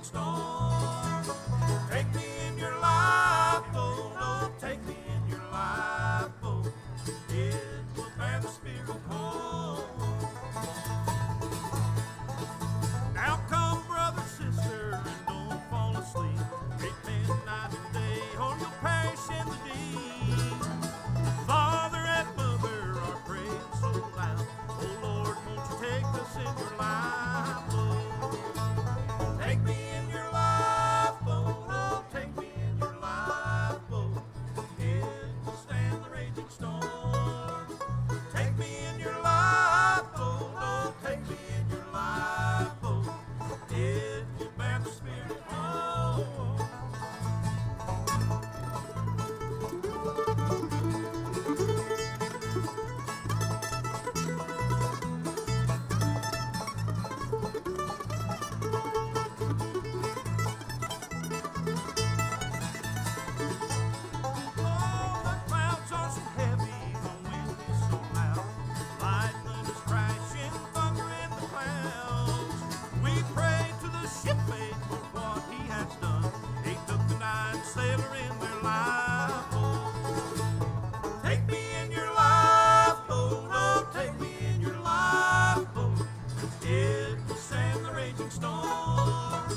storm. Take me in your lifeboat, oh, take me in your lifeboat. It will bear the spirit home. Now come, brother, sister, and don't fall asleep. Great men night and day, or you'll perish in the deep. Father and mother are praying so loud. Oh Lord, won't you take us in your lifeboat? Take me in your lifeboat, oh, take me in your lifeboat. It will stand the raging storm. Take me in your lifeboat, oh, take me in your lifeboat. It will bear the spirit home. Oh, the clouds are so heavy, the wind is so loud. Lightning is crashing, thunder in the clouds. We pray to the shipmate for what he has done. He took the 9 sailor in their lifeboat. Take me in your lifeboat, oh, take me in your lifeboat. It will stand the raging storm.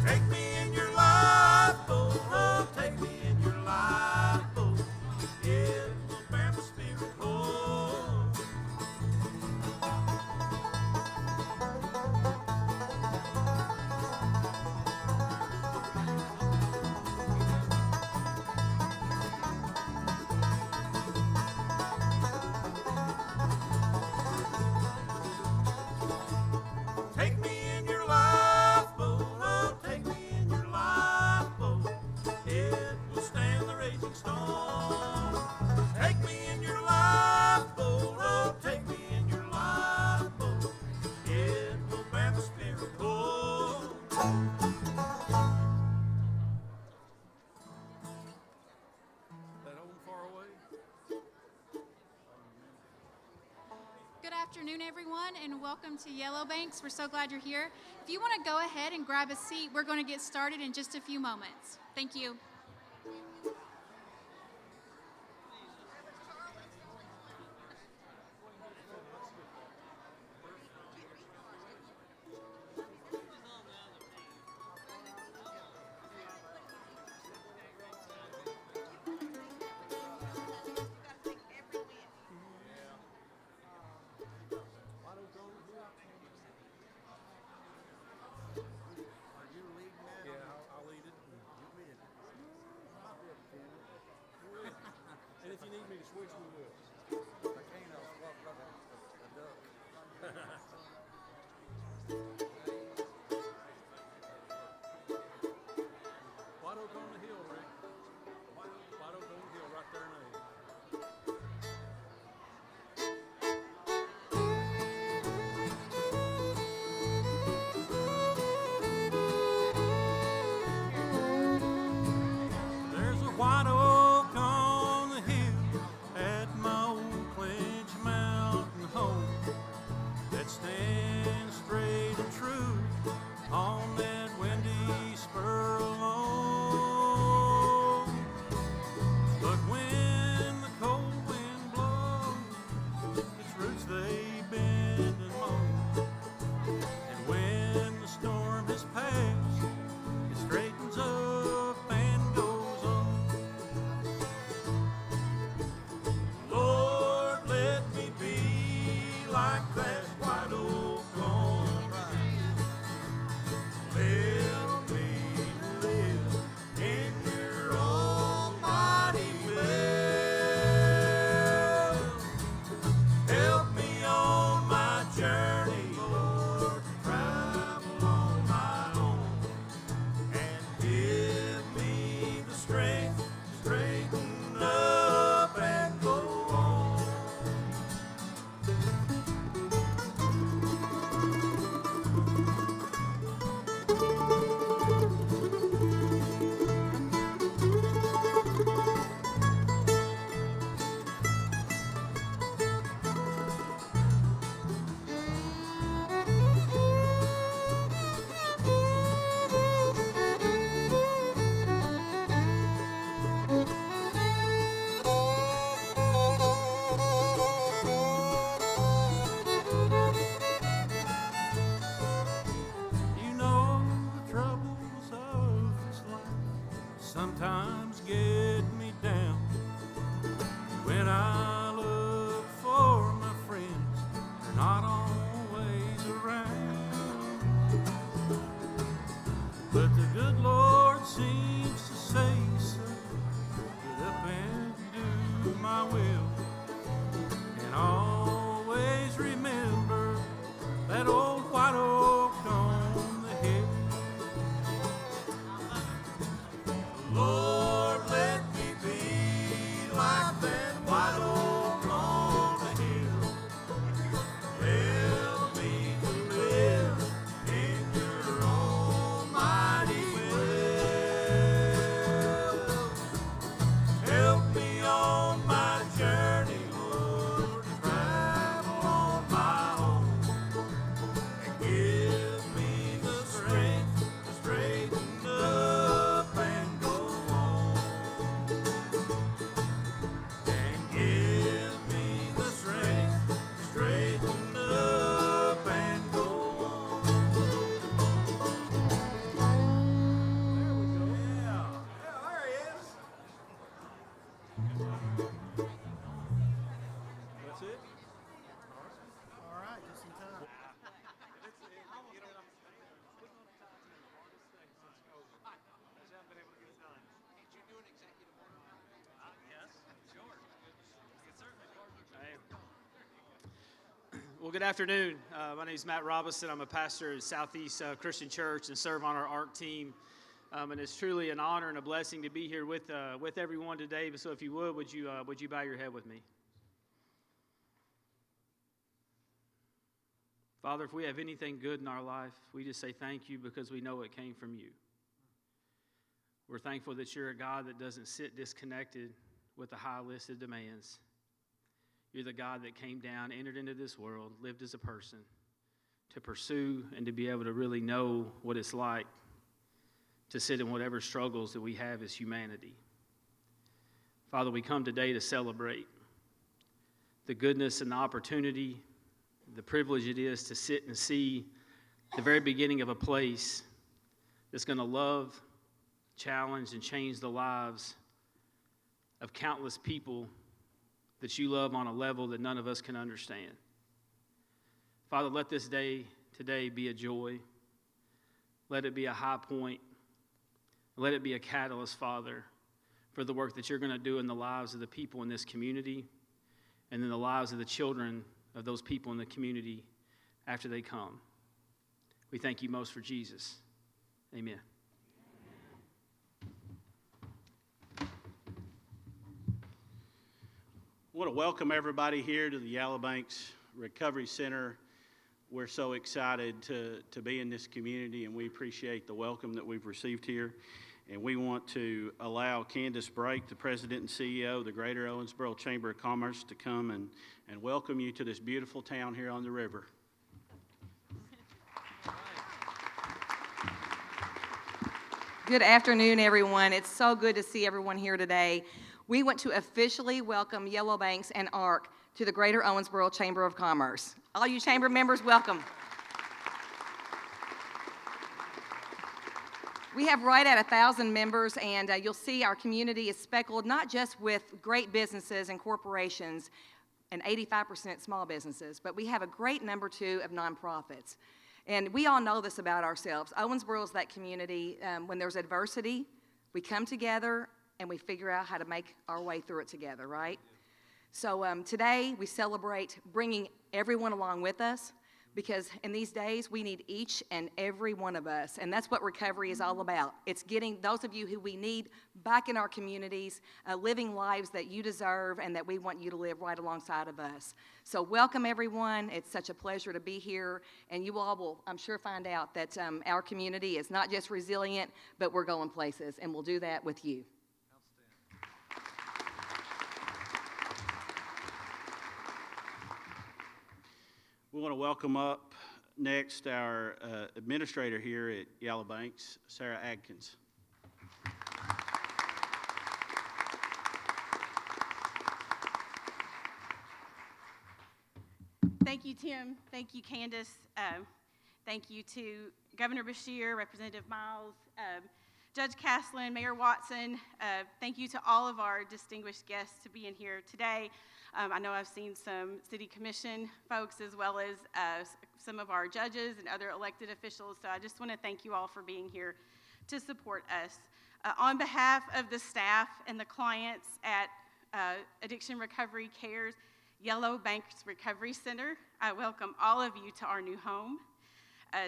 Take me in your lifeboat, oh, take me in your lifeboat. It will bear the spirit home. Take me in your lifeboat, oh, take me in your lifeboat. It will stand the raging storm. Take me in your lifeboat, oh, take me in your lifeboat. It will bear the spirit home. That home far away? Good afternoon, everyone, and welcome to Yellow Banks. We're so glad you're here. If you want to go ahead and grab a seat, we're going to get started in just a few moments. Thank you. Yeah, I'll eat it. You read it. Well, good afternoon. My name is Matt Robinson. I'm a pastor at Southeast Christian Church and serve on our ARC team. And it's truly an honor and a blessing to be here with everyone today. So if you would you bow your head with me? Father, if we have anything good in our life, we just say thank you because we know it came from you. We're thankful that you're a God that doesn't sit disconnected with a high list of demands. You're the God that came down, entered into this world, lived as a person to pursue and to be able to really know what it's like to sit in whatever struggles that we have as humanity. Father, we come today to celebrate the goodness and the opportunity, the privilege it is to sit and see the very beginning of a place that's going to love, challenge, and change the lives of countless people that you love on a level that none of us can understand. Father, let this day today be a joy. Let it be a high point. Let it be a catalyst, Father, for the work that you're going to do in the lives of the people in this community and in the lives of the children of those people in the community after they come. We thank you most for Jesus. Amen. I want to welcome everybody here to the Yellow Banks Recovery Center. We're so excited to be in this community, and we appreciate the welcome that we've received here. And we want to allow Candace Brake, the President and CEO of the Greater Owensboro Chamber of Commerce, to come and welcome you to this beautiful town here on the river. Good afternoon, everyone. It's so good to see everyone here today. We want to officially welcome Yellow Banks and ARC to the Greater Owensboro Chamber of Commerce. All you chamber members, welcome. We have right at 1,000 members, and you'll see our community is speckled not just with great businesses and corporations and 85% small businesses, but we have a great number too of nonprofits. And we all know this about ourselves. Owensboro is that community. When there's adversity, we come together and we figure out how to make our way through it together, right? So today we celebrate bringing everyone along with us, because in these days we need each and every one of us, and that's what recovery is all about. It's getting those of you who we need back in our communities, living lives that you deserve and that we want you to live right alongside of us. So welcome everyone. It's such a pleasure to be here, and you all will, I'm sure, find out that our community is not just resilient, but we're going places, and we'll do that with you. We want to welcome up next our administrator here at Yellow Banks, Sarah Adkins. Thank you, Tim. Thank you, Candace. Thank you to Governor Beshear, Representative Miles, Judge Caslin, Mayor Watson. Thank you to all of our distinguished guests to be in here today. I know I've seen some city commission folks as well as some of our judges and other elected officials, so I just want to thank you all for being here to support us. On behalf of the staff and the clients at Addiction Recovery Care's Yellow Banks Recovery Center, I welcome all of you to our new home.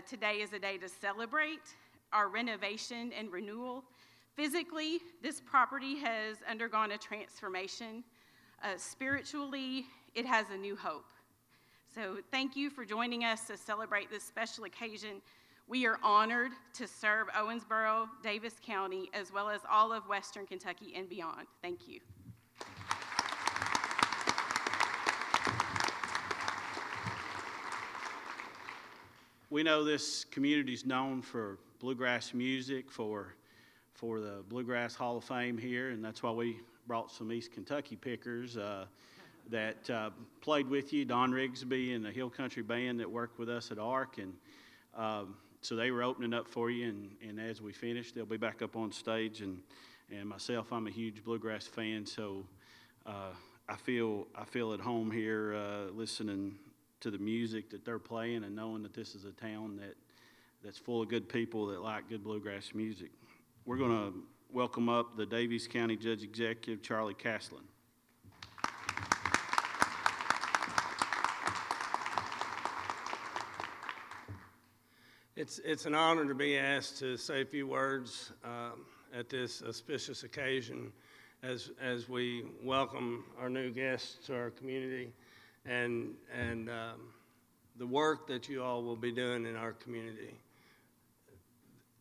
Today is a day to celebrate our renovation and renewal. Physically, this property has undergone a transformation. Spiritually, it has a new hope. So thank you for joining us to celebrate this special occasion. We are honored to serve Owensboro, Davis County, as well as all of Western Kentucky and beyond. Thank you. We know this community is known for bluegrass music, for the Bluegrass Hall of Fame here, and that's why we brought some East Kentucky pickers that played with you, Don Rigsby and the Hill Country Band that worked with us at ARC, and so they were opening up for you, and as we finish, they'll be back up on stage, and myself, I'm a huge bluegrass fan, so I feel at home here listening to the music that they're playing and knowing that this is a town that's full of good people that like good bluegrass music. We're going to welcome up the Daviess County Judge Executive, Charlie Caslin. It's an honor to be asked to say a few words at this auspicious occasion as we welcome our new guests to our community and the work that you all will be doing in our community.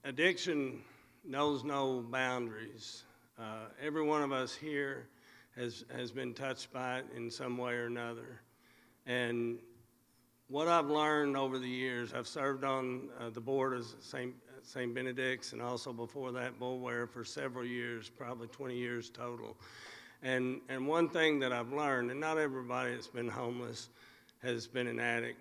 Addiction knows no boundaries. Every one of us here has been touched by it in some way or another. And what I've learned over the years, I've served on the board of St. Benedict's and also before that Bulware for several years, probably 20 years total. And one thing that I've learned, and not everybody that's been homeless has been an addict,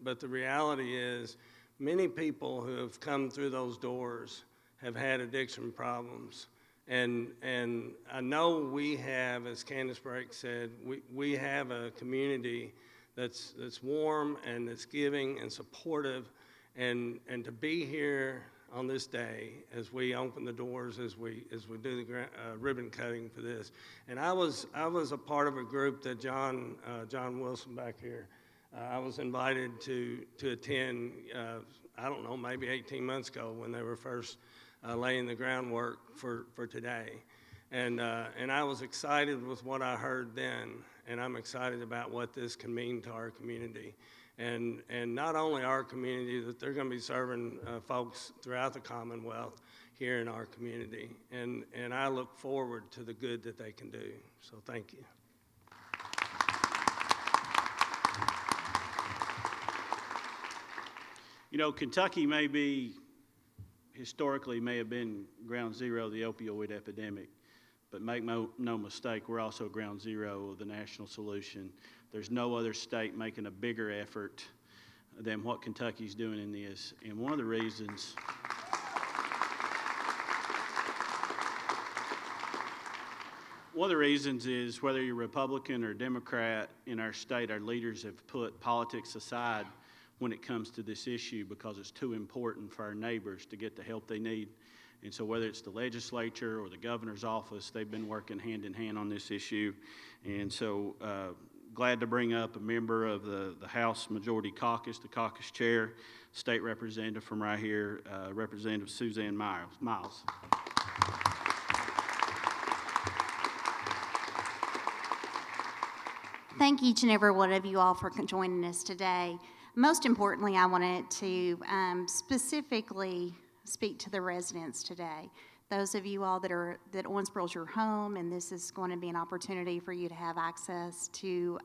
but the reality is many people who have come through those doors have had addiction problems. And I know we have, as Candace Brake said, we have a community that's warm and that's giving and supportive, and to be here on this day as we open the doors, as we do the ribbon cutting for this. And I was a part of a group that John Wilson back here, I was invited to attend, I don't know, maybe 18 months ago when they were first laying the groundwork for today. And I was excited with what I heard then, and I'm excited about what this can mean to our community. And not only our community, that they're going to be serving folks throughout the Commonwealth here in our community. And I look forward to the good that they can do. So thank you. You know, Kentucky historically may have been ground zero of the opioid epidemic, but make no mistake, we're also ground zero of the national solution. There's no other state making a bigger effort than what Kentucky's doing in this. And one of the reasons is whether you're Republican or Democrat in our state, our leaders have put politics aside when it comes to this issue because it's too important for our neighbors to get the help they need. And so whether it's the legislature or the governor's office, they've been working hand in hand on this issue. And so glad to bring up a member of the House Majority Caucus, the caucus chair, state representative from right here, Representative Suzanne Miles. Thank each and every one of you all for joining us today. Most importantly, I wanted to specifically speak to the residents today. Those of you all that Owensboro is your home, and this is going to be an opportunity for you to have access to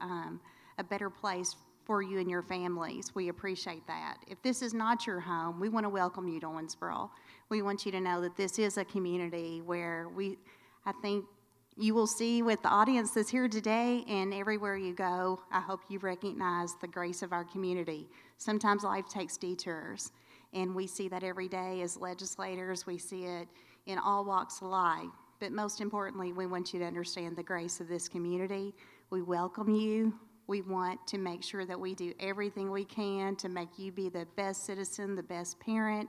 a better place for you and your families. We appreciate that. If this is not your home, we want to welcome you to Owensboro. We want you to know that this is a community where I think you will see with the audience that's here today and everywhere you go, I hope you recognize the grace of our community. Sometimes life takes detours, and we see that every day as legislators. We see it in all walks of life. But most importantly, we want you to understand the grace of this community. We welcome you. We want to make sure that we do everything we can to make you be the best citizen, the best parent,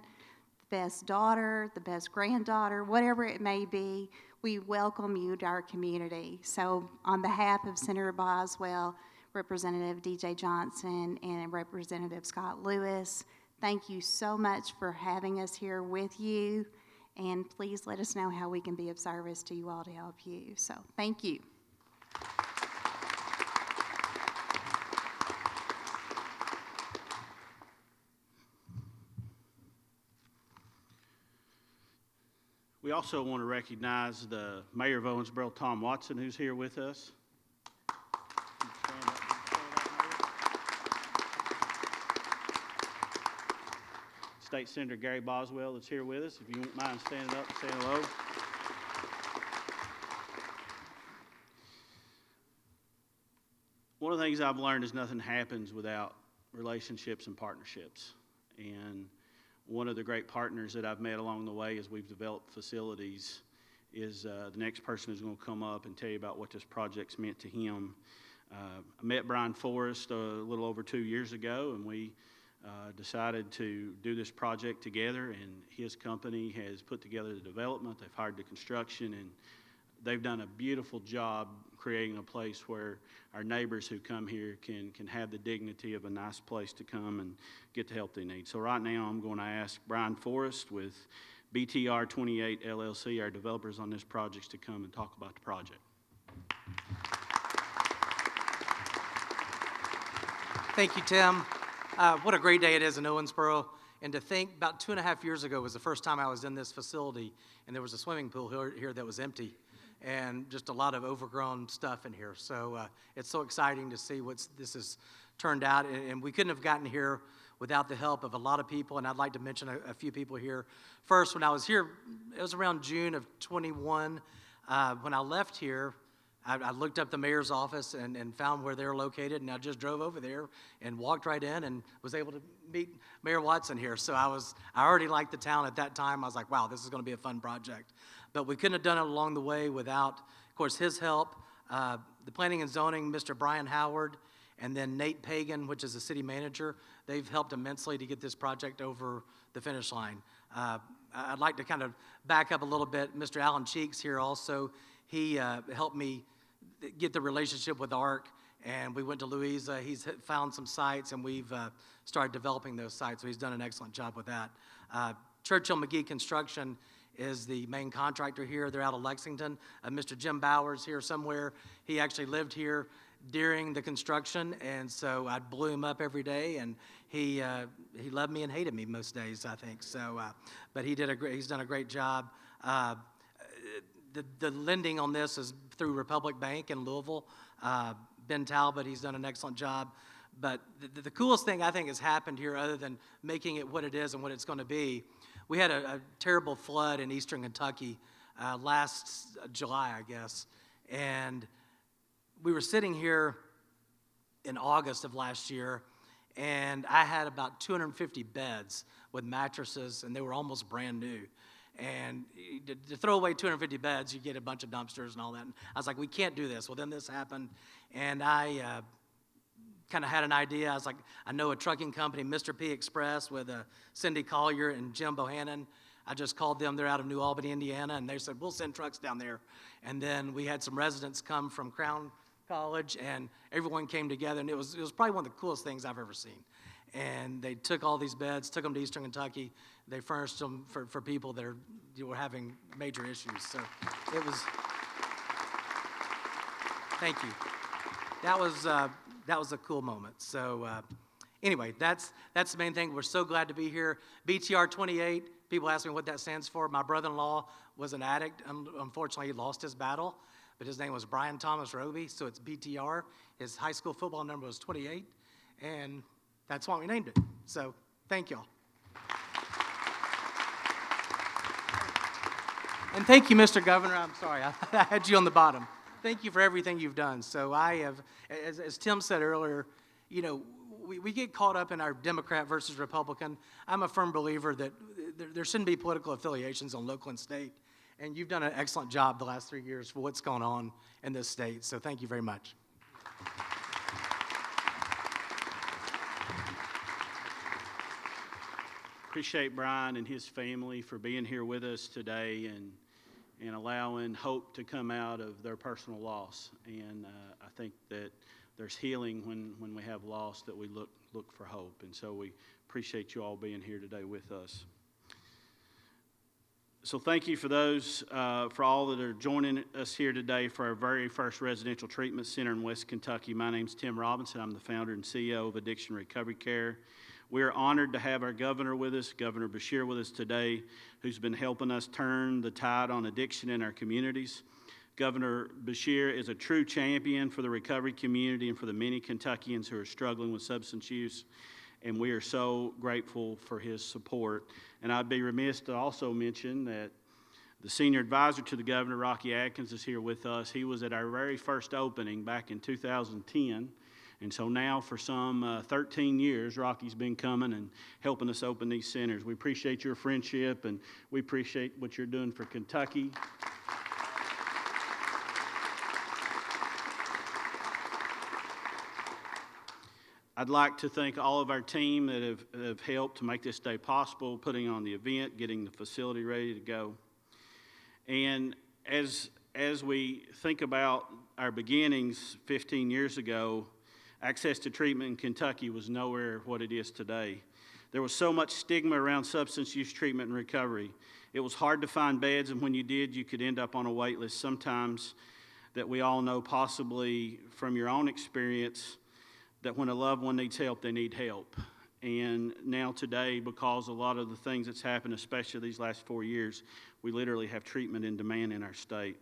the best daughter, the best granddaughter, whatever it may be. We welcome you to our community. So on behalf of Senator Boswell, Representative DJ Johnson, and Representative Scott Lewis, thank you so much for having us here with you. And please let us know how we can be of service to you all to help you. So thank you. We also want to recognize the Mayor of Owensboro, Tom Watson, who's here with us. State Senator Gary Boswell that's here with us. If you won't mind standing up and saying hello. One of the things I've learned is nothing happens without relationships and partnerships. And one of the great partners that I've met along the way as we've developed facilities is the next person who's going to come up and tell you about what this project's meant to him. I met Brian Forrest a little over 2 years ago, and we decided to do this project together, and his company has put together the development. They've hired the construction, and they've done a beautiful job creating a place where our neighbors who come here can have the dignity of a nice place to come and get the help they need. So right now, I'm going to ask Brian Forrest with BTR 28 LLC, our developers on this project, to come and talk about the project. Thank you, Tim. What a great day it is in Owensboro. And to think about 2.5 years ago was the first time I was in this facility, and there was a swimming pool here that was empty, and just a lot of overgrown stuff in here. So it's so exciting to see what this has turned out. And we couldn't have gotten here without the help of a lot of people, and I'd like to mention a few people here. First, when I was here, it was around June of 21. When I left here, I looked up the mayor's office and found where they're located, and I just drove over there and walked right in and was able to meet Mayor Watson here. So I already liked the town at that time. I was like, wow, this is going to be a fun project. But we couldn't have done it along the way without, of course, his help, the planning and zoning, Mr. Brian Howard, and then Nate Pagan, which is the city manager. They've helped immensely to get this project over the finish line. I'd like to kind of back up a little bit. Mr. Alan Cheeks here also, he helped me get the relationship with ARC, and we went to Louisa. He's found some sites, and we've started developing those sites, so he's done an excellent job with that. Churchill McGee Construction is the main contractor here. They're out of Lexington. Mr. Jim Bowers here somewhere. He actually lived here during the construction, and so I blew him up every day, and he loved me and hated me most days, I think. So, but he's done a great job. The lending on this is through Republic Bank in Louisville. Ben Talbot, he's done an excellent job. But the coolest thing I think has happened here, other than making it what it is and what it's going to be, we had a terrible flood in eastern Kentucky last July, I guess. And we were sitting here in August of last year, and I had about 250 beds with mattresses, and they were almost brand new. And to throw away 250 beds, you get a bunch of dumpsters and all that. And I was like, we can't do this. Well, then this happened, and I kind of had an idea. I was like, I know a trucking company, Mr. P Express, with Cindy Collier and Jim Bohannon. I just called them. They're out of New Albany, Indiana, and they said, we'll send trucks down there. And then we had some residents come from Crown College, and everyone came together, and it was probably one of the coolest things I've ever seen. And they took all these beds, took them to eastern Kentucky. They furnished them for people that were having major issues. So it was, thank you. That was a cool moment. So anyway, that's the main thing. We're so glad to be here. BTR 28, people ask me what that stands for. My brother-in-law was an addict. Unfortunately, he lost his battle, but his name was Brian Thomas Roby, so it's BTR. His high school football number was 28, and that's why we named it. So thank y'all. And thank you, Mr. Governor. I'm sorry, I had you on the bottom. Thank you for everything you've done. So I have, as Tim said earlier, you know, we get caught up in our Democrat versus Republican. I'm a firm believer that there shouldn't be political affiliations on local and state. And you've done an excellent job the last 3 years for what's going on in this state. So thank you very much. Appreciate Brian and his family for being here with us today and allowing hope to come out of their personal loss. And I think that there's healing when we have loss, that we look for hope. And so we appreciate you all being here today with us. So thank you for those, for all that are joining us here today for our very first residential treatment center in West Kentucky. My name's Tim Robinson. I'm the founder and CEO of Addiction Recovery Care. We are honored to have our governor with us, Governor Beshear, with us today, who's been helping us turn the tide on addiction in our communities. Governor Beshear is a true champion for the recovery community and for the many Kentuckians who are struggling with substance use, and we are so grateful for his support. And I'd be remiss to also mention that the senior advisor to the governor, Rocky Atkins, is here with us. He was at our very first opening back in 2010. And so now for some 13 years, Rocky's been coming and helping us open these centers. We appreciate your friendship, and we appreciate what you're doing for Kentucky. I'd like to thank all of our team that have helped to make this day possible, putting on the event, getting the facility ready to go. And as as we think about our beginnings 15 years ago, access to treatment in Kentucky was nowhere what it is today. There was so much stigma around substance use treatment and recovery. It was hard to find beds, and when you did, you could end up on a wait list sometimes that we all know, possibly from your own experience, that when a loved one needs help, they need help. And now today, because a lot of the things that's happened, especially these last 4 years, we literally have treatment in demand in our state.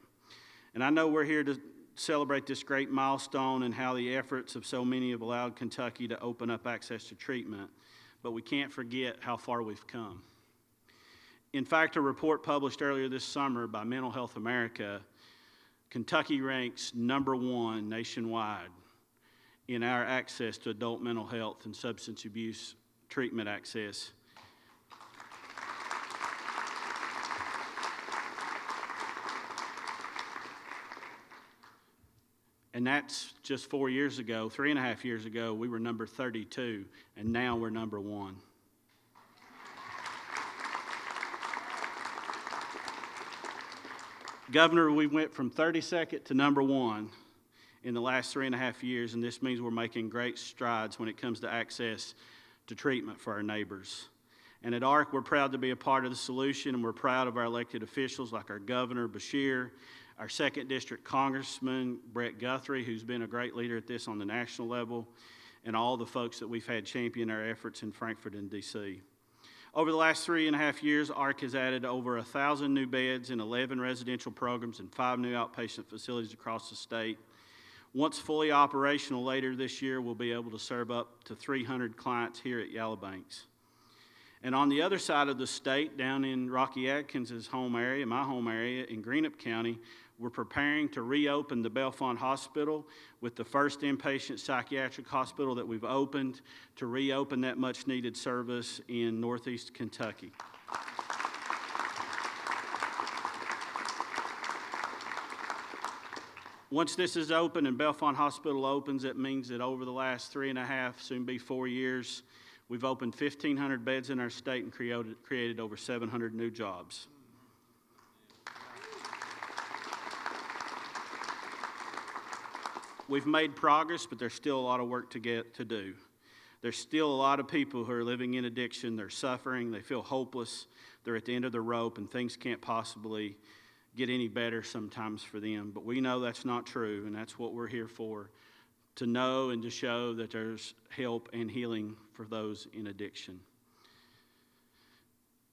And I know we're here to celebrate this great milestone and how the efforts of so many have allowed Kentucky to open up access to treatment, but we can't forget how far we've come. In fact, a report published earlier this summer by Mental Health America, Kentucky ranks #1 nationwide in our access to adult mental health and substance abuse treatment access. And that's just 4 years ago. 3.5 years ago, we were number 32, and now we're #1. Governor, we went from 32nd to #1 in the last 3.5 years, and this means we're making great strides when it comes to access to treatment for our neighbors. And at ARC, we're proud to be a part of the solution, and we're proud of our elected officials like our Governor, Bashir, our 2nd District Congressman, Brett Guthrie, who's been a great leader at this on the national level, and all the folks that we've had champion our efforts in Frankfort and D.C. Over the last 3.5 years, ARC has added over 1,000 new beds in 11 residential programs and 5 new outpatient facilities across the state. Once fully operational later this year, we'll be able to serve up to 300 clients here at Yellow Banks. And on the other side of the state, down in Rocky Adkins' home area, my home area in Greenup County, we're preparing to reopen the Bellefonte Hospital with the first inpatient psychiatric hospital that we've opened to reopen that much-needed service in Northeast Kentucky. Once this is open and Bellefonte Hospital opens, it means that over the last 3.5, soon be 4 years, we've opened 1,500 beds in our state and created over 700 new jobs. We've made progress, but there's still a lot of work to do. There's still a lot of people who are living in addiction. They're suffering. They feel hopeless. They're at the end of the rope, and things can't possibly get any better sometimes for them. But we know that's not true, and that's what we're here for, to know and to show that there's help and healing for those in addiction.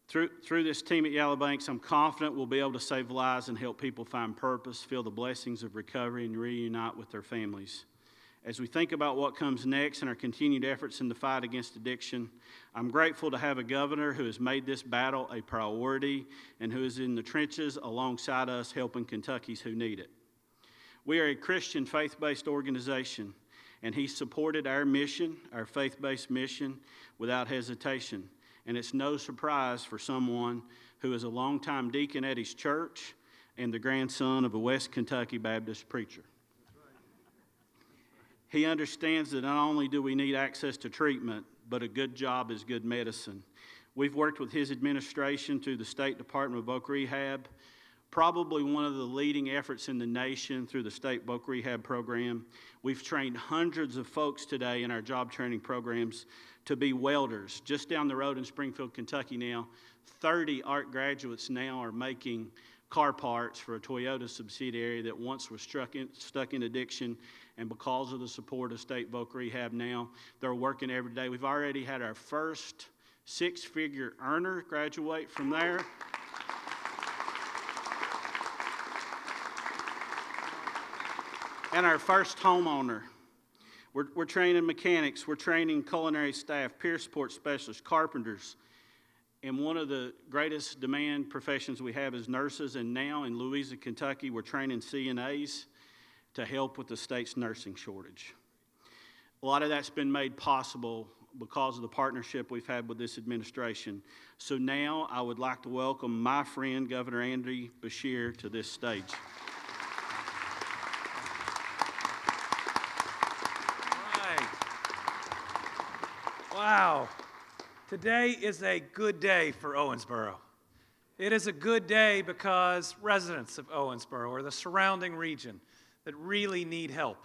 Through this team at Yellow Banks, I'm confident we'll be able to save lives and help people find purpose, feel the blessings of recovery, and reunite with their families. As we think about what comes next and our continued efforts in the fight against addiction, I'm grateful to have a governor who has made this battle a priority and who is in the trenches alongside us helping Kentuckians who need it. We are a Christian faith-based organization, and he supported our mission, our faith-based mission, without hesitation. And it's no surprise for someone who is a longtime deacon at his church and the grandson of a West Kentucky Baptist preacher. He understands that not only do we need access to treatment, but a good job is good medicine. We've worked with his administration through the State Department of Voc Rehab, probably one of the leading efforts in the nation through the state Voc Rehab program. We've trained hundreds of folks today in our job training programs to be welders. Just down the road in Springfield, Kentucky now, 30 ARC graduates now are making car parts for a Toyota subsidiary that once was stuck in addiction, and because of the support of State Voc Rehab now, they're working every day. We've already had our first 6-figure earner graduate from there. And our first homeowner. We're training mechanics, we're training culinary staff, peer support specialists, carpenters. And one of the greatest demand professions we have is nurses, and now in Louisa, Kentucky, we're training CNAs to help with the state's nursing shortage. A lot of that's been made possible because of the partnership we've had with this administration. So now I would like to welcome my friend, Governor Andy Bashir, to this stage. Wow. Today is a good day for Owensboro. It is a good day because residents of Owensboro or the surrounding region that really need help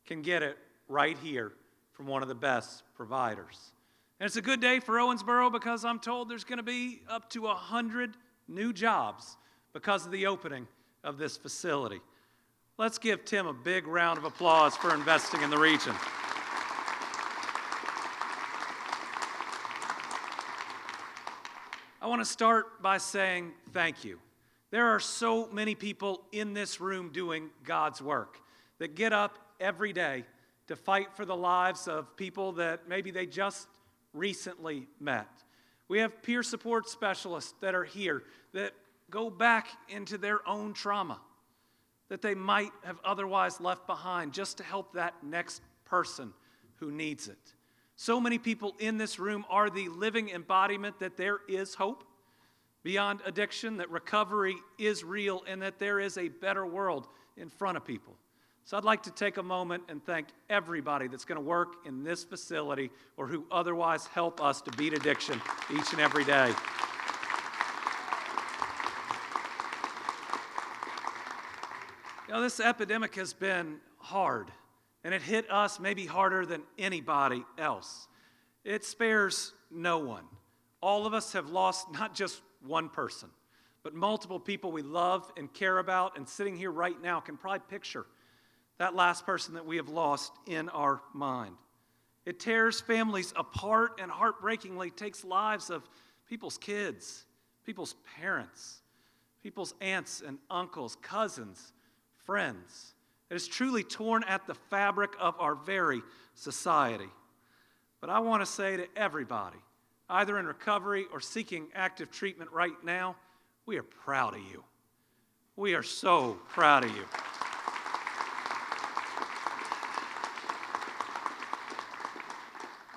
can get it right here from one of the best providers. And it's a good day for Owensboro because I'm told there's going to be up to 100 new jobs because of the opening of this facility. Let's give Tim a big round of applause for investing in the region. I want to start by saying thank you. There are so many people in this room doing God's work that get up every day to fight for the lives of people that maybe they just recently met. We have peer support specialists that are here that go back into their own trauma that they might have otherwise left behind just to help that next person who needs it. So many people in this room are the living embodiment that there is hope beyond addiction, that recovery is real, and that there is a better world in front of people. So I'd like to take a moment and thank everybody that's going to work in this facility or who otherwise help us to beat addiction each and every day. You know, this epidemic has been hard, and it hit us maybe harder than anybody else. It spares no one. All of us have lost not just one person, but multiple people we love and care about, and sitting here right now can probably picture that last person that we have lost in our mind. It tears families apart and heartbreakingly takes lives of people's kids, people's parents, people's aunts and uncles, cousins, friends. It has truly torn at the fabric of our very society. But I want to say to everybody, either in recovery or seeking active treatment right now, we are proud of you. We are so proud of you.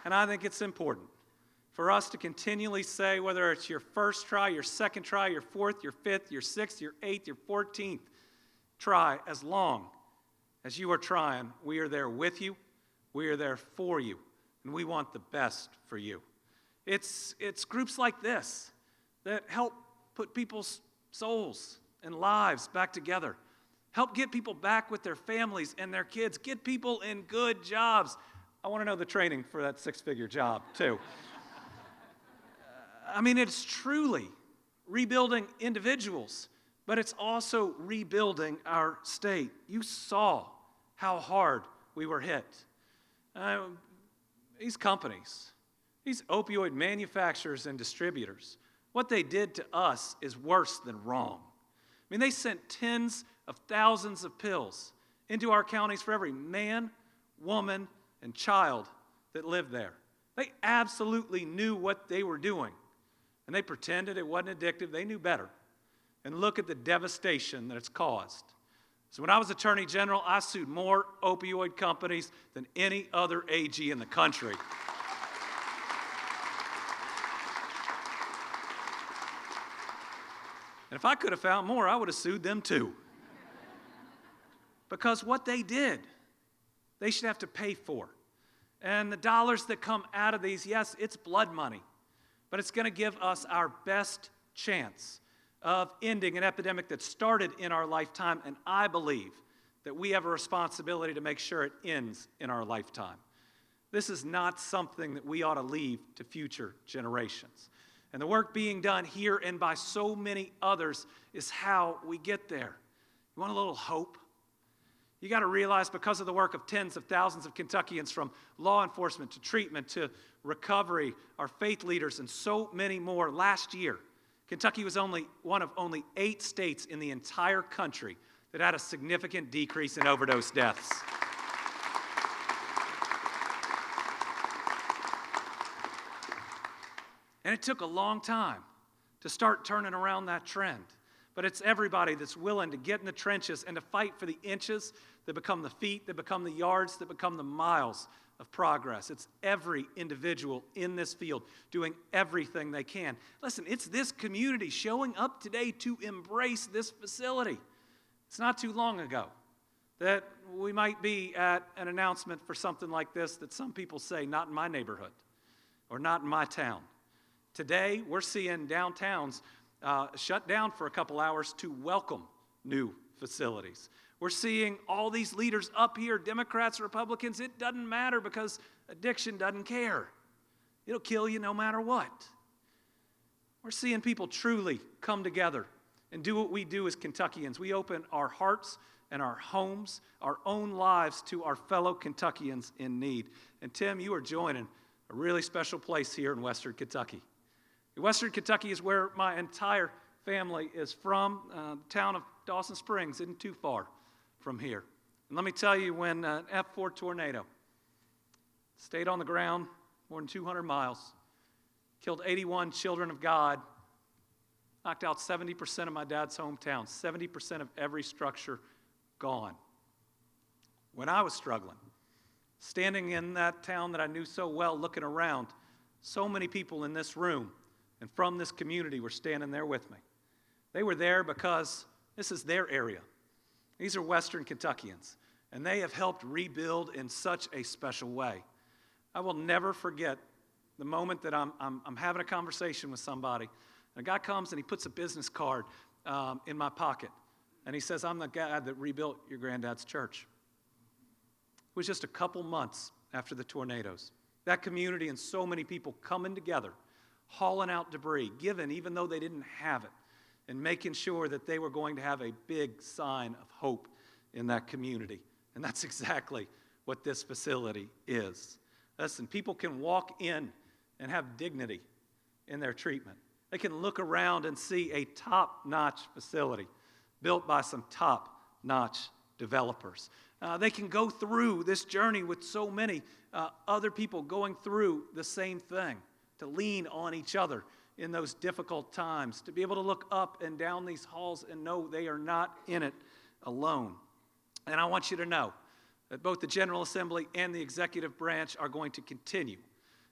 And I think it's important for us to continually say, whether it's your first try, your second try, your fourth, your fifth, your sixth, your eighth, your 14th try, as long as you are trying, we are there with you, we are there for you, and we want the best for you. It's groups like this that help put people's souls and lives back together, help get people back with their families and their kids, get people in good jobs. I want to know the training for that six-figure job, too. I mean, it's truly rebuilding individuals, but it's also rebuilding our state. You saw how hard we were hit. These companies, these opioid manufacturers and distributors, what they did to us is worse than wrong. I mean, they sent tens of thousands of pills into our counties for every man, woman, and child that lived there. They absolutely knew what they were doing, and they pretended it wasn't addictive. They knew better. And look at the devastation that it's caused. So when I was Attorney General, I sued more opioid companies than any other AG in the country. And if I could have found more, I would have sued them too. Because what they did, they should have to pay for. And the dollars that come out of these, yes, it's blood money, but it's going to give us our best chance of ending an epidemic that started in our lifetime, and I believe that we have a responsibility to make sure it ends in our lifetime. This is not something that we ought to leave to future generations. And the work being done here and by so many others is how we get there. You want a little hope? You got to realize, because of the work of tens of thousands of Kentuckians, from law enforcement to treatment to recovery, our faith leaders, and so many more, last year, Kentucky was only one of only 8 states in the entire country that had a significant decrease in overdose deaths. And it took a long time to start turning around that trend. But it's everybody that's willing to get in the trenches and to fight for the inches that become the feet, that become the yards, that become the miles of progress. It's every individual in this field doing everything they can. Listen, it's this community showing up today to embrace this facility. It's not too long ago that we might be at an announcement for something like this that some people say, not in my neighborhood or not in my town. Today, we're seeing downtowns shut down for a couple hours to welcome new facilities. We're seeing all these leaders up here, Democrats, Republicans, it doesn't matter because addiction doesn't care. It'll kill you no matter what. We're seeing people truly come together and do what we do as Kentuckians. We open our hearts and our homes, our own lives to our fellow Kentuckians in need. And Tim, you are joining a really special place here in Western Kentucky. Western Kentucky is where my entire family is from. The town of Dawson Springs isn't too far from here. And let me tell you, when an F4 tornado stayed on the ground more than 200 miles, killed 81 children of God, knocked out 70% of my dad's hometown, 70% of every structure gone. When I was struggling, standing in that town that I knew so well, looking around, so many people in this room and from this community were standing there with me. They were there because this is their area. These are Western Kentuckians, and they have helped rebuild in such a special way. I will never forget the moment that I'm having a conversation with somebody, and a guy comes and he puts a business card in my pocket, and he says, "I'm the guy that rebuilt your granddad's church." It was just a couple months after the tornadoes. That community and so many people coming together, hauling out debris, giving even though they didn't have it, and making sure that they were going to have a big sign of hope in that community. And that's exactly what this facility is. Listen, people can walk in and have dignity in their treatment. They can look around and see a top-notch facility built by some top-notch developers. They can go through this journey with so many other people going through the same thing, to lean on each other in those difficult times, to be able to look up and down these halls and know they are not in it alone. And I want you to know that both the General Assembly and the executive branch are going to continue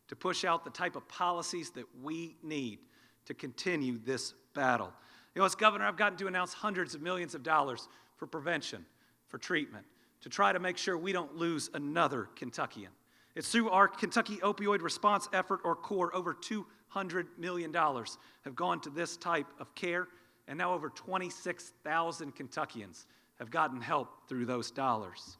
to push out the type of policies that we need to continue this battle. You know, as governor, I've gotten to announce hundreds of millions of dollars for prevention, for treatment, to try to make sure we don't lose another Kentuckian. It's through our Kentucky Opioid Response Effort, or CORE, over $200 million have gone to this type of care, and now over 26,000 Kentuckians have gotten help through those dollars.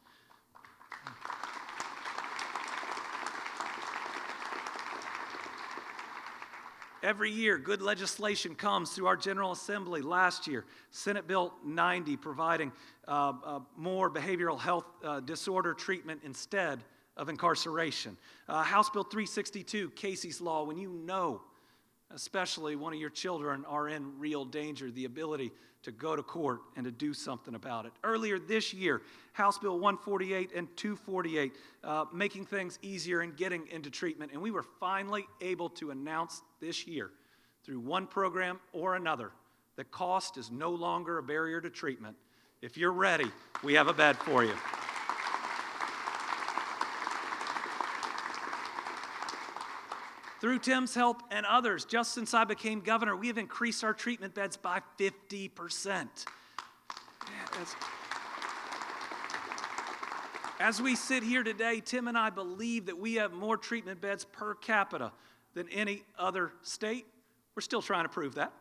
Every year, good legislation comes through our General Assembly. Last year, Senate Bill 90, providing more behavioral health disorder treatment instead of incarceration. House Bill 362, Casey's Law, when you know, especially one of your children are in real danger, the ability to go to court and to do something about it. Earlier this year, House Bill 148 and 248, making things easier and getting into treatment. And we were finally able to announce this year, through one program or another, that cost is no longer a barrier to treatment. If you're ready, we have a bed for you. Through Tim's help and others, just since I became governor, we have increased our treatment beds by 50%. As we sit here today, Tim and I believe that we have more treatment beds per capita than any other state. We're still trying to prove that,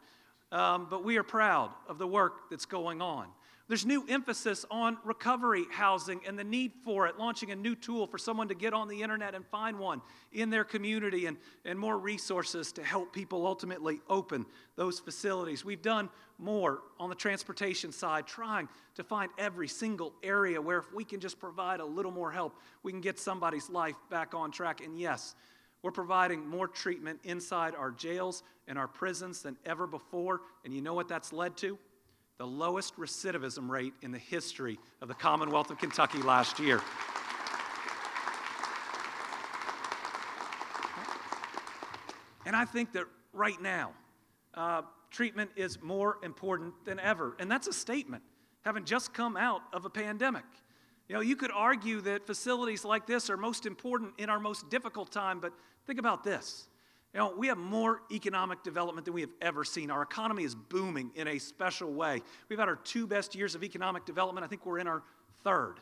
but we are proud of the work that's going on. There's new emphasis on recovery housing and the need for it, launching a new tool for someone to get on the internet and find one in their community, and more resources to help people ultimately open those facilities. We've done more on the transportation side, trying to find every single area where if we can just provide a little more help, we can get somebody's life back on track. And yes, we're providing more treatment inside our jails and our prisons than ever before. And you know what that's led to? The lowest recidivism rate in the history of the Commonwealth of Kentucky last year. And I think that right now, treatment is more important than ever. And that's a statement, having just come out of a pandemic. You know, you could argue that facilities like this are most important in our most difficult time, but think about this. You know, we have more economic development than we have ever seen. Our economy is booming in a special way. We've had our 2 best years of economic development. I think we're in our 3rd.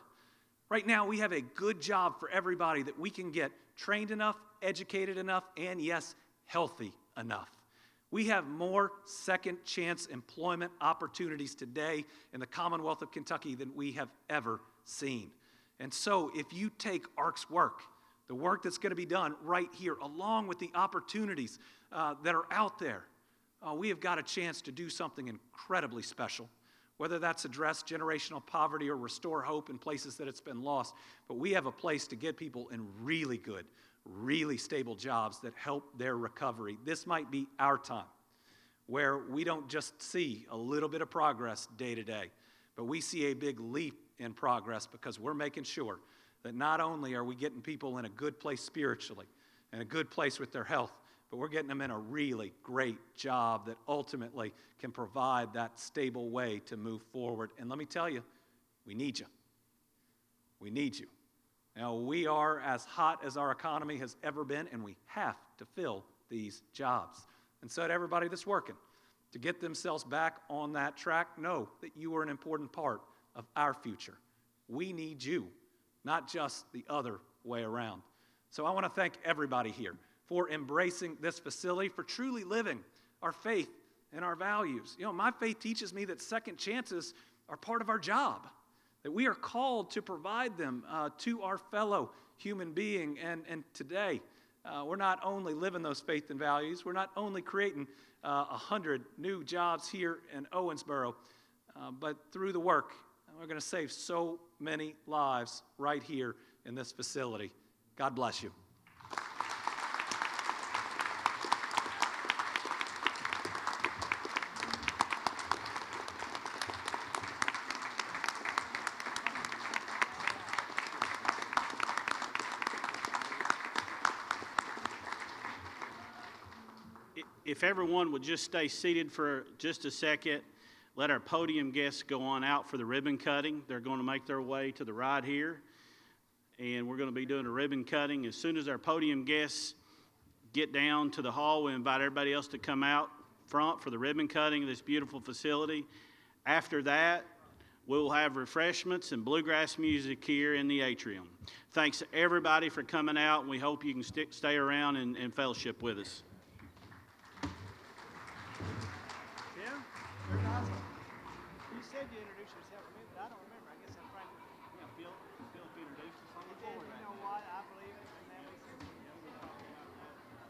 Right now, we have a good job for everybody that we can get trained enough, educated enough, and yes, healthy enough. We have more second chance employment opportunities today in the Commonwealth of Kentucky than we have ever seen. And so if you take ARC's work, the work that's going to be done right here, along with the opportunities that are out there, we have got a chance to do something incredibly special, whether that's address generational poverty or restore hope in places that it's been lost. But we have a place to get people in really good, really stable jobs that help their recovery. This might be our time where we don't just see a little bit of progress day to day, but we see a big leap in progress because we're making sure that not only are we getting people in a good place spiritually and a good place with their health, but we're getting them in a really great job that ultimately can provide that stable way to move forward. And let me tell you, we need you. We need you. Now, we are as hot as our economy has ever been, and we have to fill these jobs. And so to everybody that's working to get themselves back on that track, know that you are an important part of our future. We need you, not just the other way around. So I want to thank everybody here for embracing this facility, for truly living our faith and our values. You know, my faith teaches me that second chances are part of our job, that we are called to provide them to our fellow human being. And today, we're not only living those faith and values, we're not only creating 100 new jobs here in Owensboro, but through the work, we're going to save so many lives right here in this facility. God bless you. If everyone would just stay seated for just a second, let our podium guests go on out for the ribbon cutting. They're going to make their way to the right here, and we're going to be doing a ribbon cutting. As soon as our podium guests get down to the hall, we invite everybody else to come out front for the ribbon cutting of this beautiful facility. After that, we'll have refreshments and bluegrass music here in the atrium. Thanks to everybody for coming out, and we hope you can stay around and fellowship with us. Tim, very nice. You said you introduced yourself to me, but I don't remember.